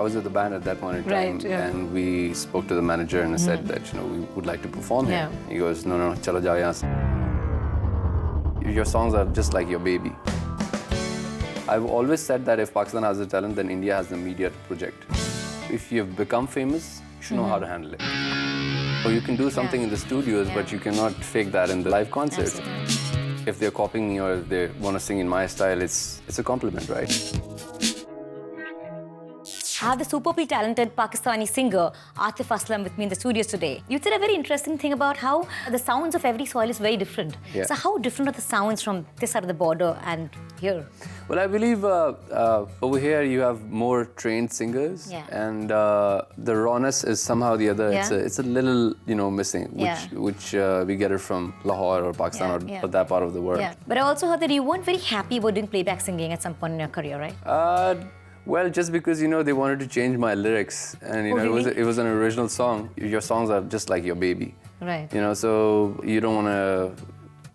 I was with the band at that point in time, and we spoke to the manager and said that we would like to perform here. He goes, no, chalo jao yahan se. Your songs are just like your baby. I've always said that if Pakistan has the talent, then India has the media to project. If you've become famous, you should know how to handle it. So you can do something in the studios, but you cannot fake that in the live concerts. Absolutely. If they're copying me or if they want to sing in my style, it's a compliment, right? I have the superbly talented Pakistani singer Atif Aslam with me in the studios today. You said a very interesting thing about how the sounds of every soil is very different. Yeah. So how different are the sounds from this side of the border and here? Well, I believe over here you have more trained singers, and the rawness is somehow the other. It's a little missing, which we get it from Lahore or Pakistan or that part of the world. Yeah. But I also heard that you weren't very happy about doing playback singing at some point in your career, right? Well, just because they wanted to change my lyrics, and it was an original song. Your songs are just like your baby, right? So you don't want to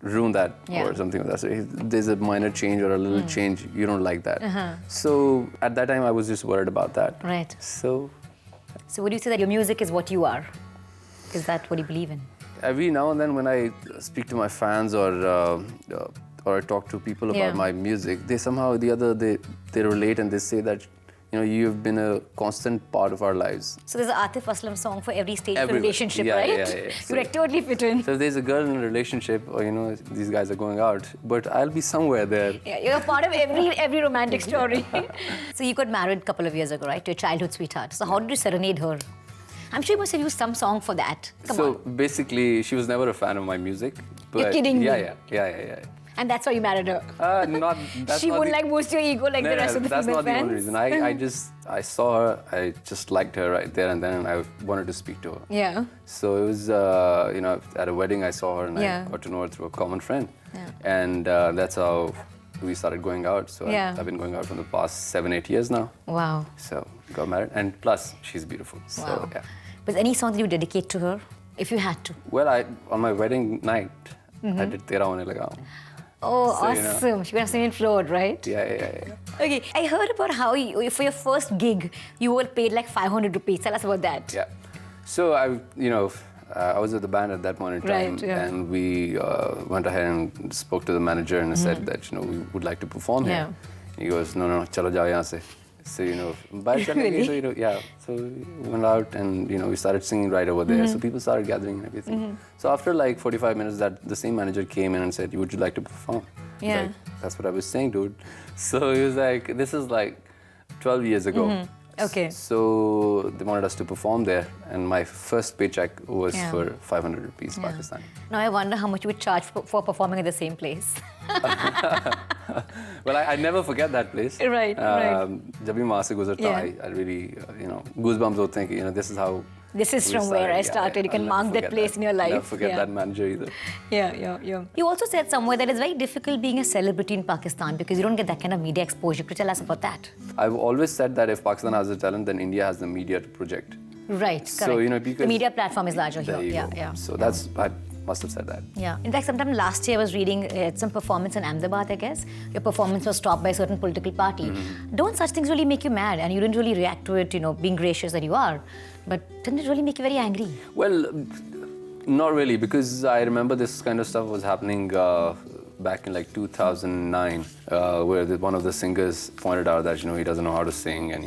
ruin that or something like that. So if there's a minor change or a little change, you don't like that. So at that time, I was just worried about that. Right. So would you say that your music is what you are? Is that what you believe in? Every now and then, when I speak to my fans or I talk to people about my music, they somehow or the other they relate and they say that you've been a constant part of our lives. So there's an Atif Aslam song for every stage of a relationship, right? Yeah. So, you're totally fit in. So if there's a girl in a relationship, or these guys are going out, but I'll be somewhere there. Yeah, you're a part of every romantic story. So you got married a couple of years ago, right? To your childhood sweetheart. So how did you serenade her? I'm sure you must have used some song for that. Come on. Basically, she was never a fan of my music. But you're kidding me? Yeah. And that's why you married her? She wouldn't boost your ego like the rest of the female fans? That's not the only reason. I saw her, I just liked her right there and then, and I wanted to speak to her. Yeah. So it was, at a wedding I saw her and I got to know her through a common friend. Yeah. And that's how we started going out. So I've been going out for the past 7-8 years now. Wow. So got married, and plus she's beautiful. So Was any song that you dedicate to her, if you had to? Well, on my wedding night, I did Tera Hone Laga. Oh, so, awesome. She was singing Float, right? Yeah. Okay, I heard about how for your first gig, you were paid like 500 rupees. Tell us about that. Yeah. So I was with the band at that point in time, and we went ahead and spoke to the manager and said that we would like to perform here. He goes, no, chalo jao yahan se. So so we went out and we started singing right over there. So people started gathering and everything. So after like 45 minutes, the same manager came in and said, would you like to perform? Yeah. Like, that's what I was saying, dude. So he was like, this is like 12 years ago. Okay. So they wanted us to perform there, and my first paycheck was for 500 rupees Pakistani. Now I wonder how much you would charge for performing at the same place. Well, I never forget that place. Right. जब भी वहाँ से गुजरता हूँ, I really, goosebumps होते हैं कि this is how. This is from where I started. You can mark that place in your life. Never forget that manager either. Yeah. You also said somewhere that it's very difficult being a celebrity in Pakistan because you don't get that kind of media exposure. Could you tell us about that? I've always said that if Pakistan has the talent, then India has the media to project. Right, correct. So, because the media platform is larger here. Yeah. So I must have said that. Yeah. In fact, sometime last year I was reading some performance in Ahmedabad, I guess. Your performance was stopped by a certain political party. Don't such things really make you mad? And you didn't really react to it, being gracious that you are. But didn't it really make you very angry? Well, not really, because I remember this kind of stuff was happening back in like 2009, where one of the singers pointed out that, he doesn't know how to sing and,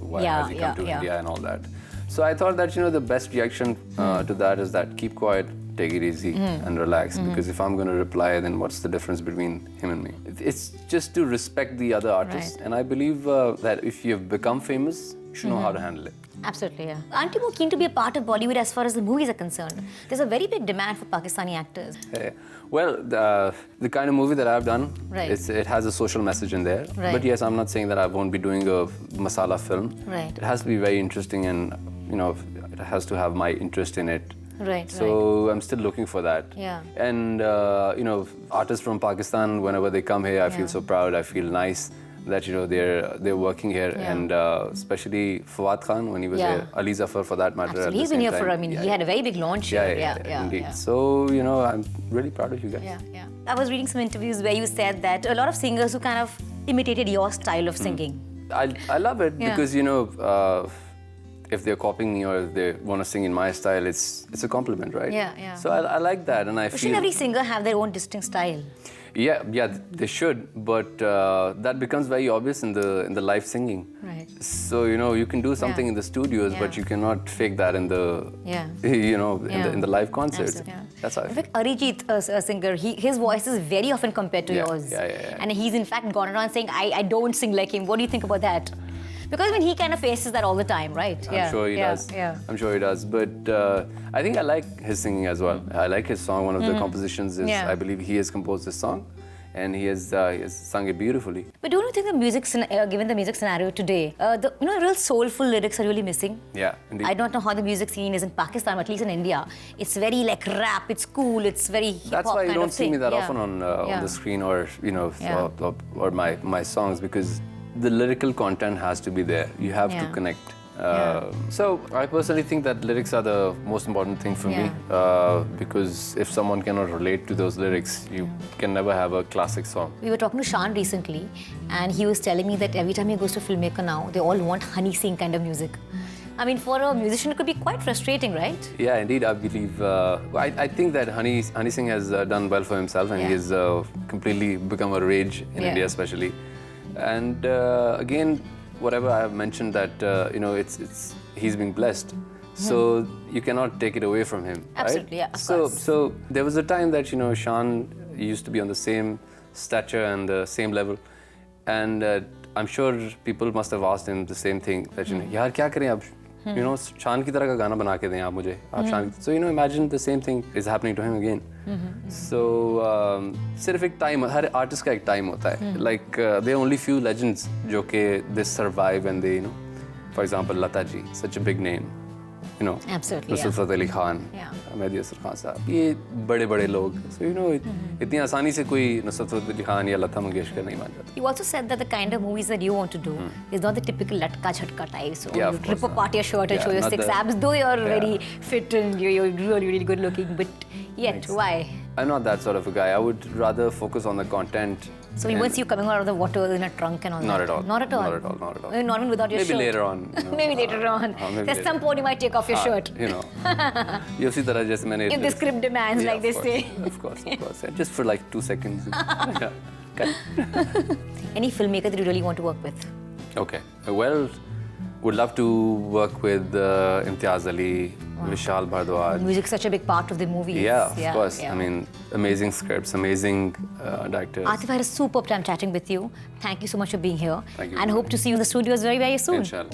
why has he come to India and all that. So I thought that, the best reaction to that is that keep quiet, take it easy and relax, because if I'm going to reply, then what's the difference between him and me? It's just to respect the other artists. Right. And I believe that if you've become famous, you should know how to handle it. Absolutely, yeah. Aren't you more keen to be a part of Bollywood as far as the movies are concerned? There's a very big demand for Pakistani actors. Well, the kind of movie that I've done, it has a social message in there. Right. But yes, I'm not saying that I won't be doing a masala film. Right. It has to be very interesting and, it has to have my interest in it. Right. So I'm still looking for that. Yeah. And, artists from Pakistan, whenever they come here, I feel so proud, I feel nice that they're working here, and especially Fawad Khan when he was here, Ali Zafar for that matter. Absolutely, he's been here for. He had a very big launch here. Yeah, indeed. So I'm really proud of you guys. Yeah. I was reading some interviews where you said that a lot of singers who kind of imitated your style of singing. I love it Yeah. because, if they're copying me or if they want to sing in my style, it's a compliment, right? Yeah. So I like that, and I But feel... shouldn't every singer have their own distinct style? Yeah, they should, but that becomes very obvious in the live singing. Right. So you can do something Yeah. in the studios, Yeah. but you cannot fake that in the Yeah. in the live concerts. Absolutely, yeah. That's how I In feel. fact, Arijit, a singer, his voice is very often compared to Yeah, yours. yeah. And he's in fact gone around saying, I don't sing like him. What do you think about that? Because he kind of faces that all the time, right? I'm sure he does. Yeah. I'm sure he does. But I think I like his singing as well. I like his song. One of the compositions is, Yeah. I believe he has composed this song, and he has sung it beautifully. But don't you think the music, given the music scenario today, the real soulful lyrics are really missing? Yeah, indeed. I don't know how the music scene is in Pakistan, but at least in India, it's very like rap. It's cool. It's very hip hop That's why you kind don't of see thing. me that Yeah. often on Yeah. the screen or Yeah. or my songs, because the lyrical content has to be there. You have to Yeah. connect. So I personally think that lyrics are the most important thing for me, because if someone cannot relate to those lyrics, you can never have a classic song. We were talking to Shan recently, and he was telling me that every time he goes to a filmmaker now, they all want honey sing kind of music. I mean, for a musician, it could be quite frustrating, right? Yeah, indeed. I believe. I think that Honey Singh has done well for himself, and he Yeah. has completely become a rage in Yeah. India, especially. And again, whatever I have mentioned that he's being blessed, so you cannot take it away from him. Absolutely, right? yeah, of course. So there was a time that Shan used to be on the same stature and the same level, and I'm sure people must have asked him the same thing that यार क्या करें अब? शान की तरह का गाना बना के दें आप मुझे. आप शान. So imagine the same thing is happening to him again. So सिर्फ एक टाइम, हर आर्टिस्ट का एक टाइम होता है. Like there are only few legends जो कि they survive and they for example Lata ji, such a big name. Absolutely, Nusrat Fateh Ali Khan, Yeah. Mehdi Hasan Khan साहब, ये बड़े लोग. So इतनी आसानी से कोई नुसरत फतेह अली खान या लता मंगेशकर नहीं मान जाता. You also said that the kind of movies that you want to do is not the typical latka jhatka type. So Yeah, you of rip course apart your shirt and Yeah, show your not 6 the- abs, though you're Yeah. very fit and you're really good looking. But yet, Thanks. why? I'm not that sort of a guy. I would rather focus on the content. So we won't see you coming out of the water in a trunk and all Not that. at all. Not at all. Not at all. Not at all. Not even without your Maybe shirt. later on. Maybe later on. maybe There's later. some point you might take off your shirt. ये उसी तरह जैसे मैंने. If the script demands, Yeah, like they of say. course, Of course. Yeah, just for like 2 seconds. Yeah. Okay. Any filmmaker that you really want to work with? Okay. Well, would love to work with Imtiaz Ali, Vishal Bhardwaj. Music is such a big part of the movie. Yeah, of course. Yeah. I mean, amazing scripts, amazing directors. Atif, I had a superb time chatting with you. Thank you so much for being here. Thank you. And hope to see you in the studios very, very soon. Inshallah.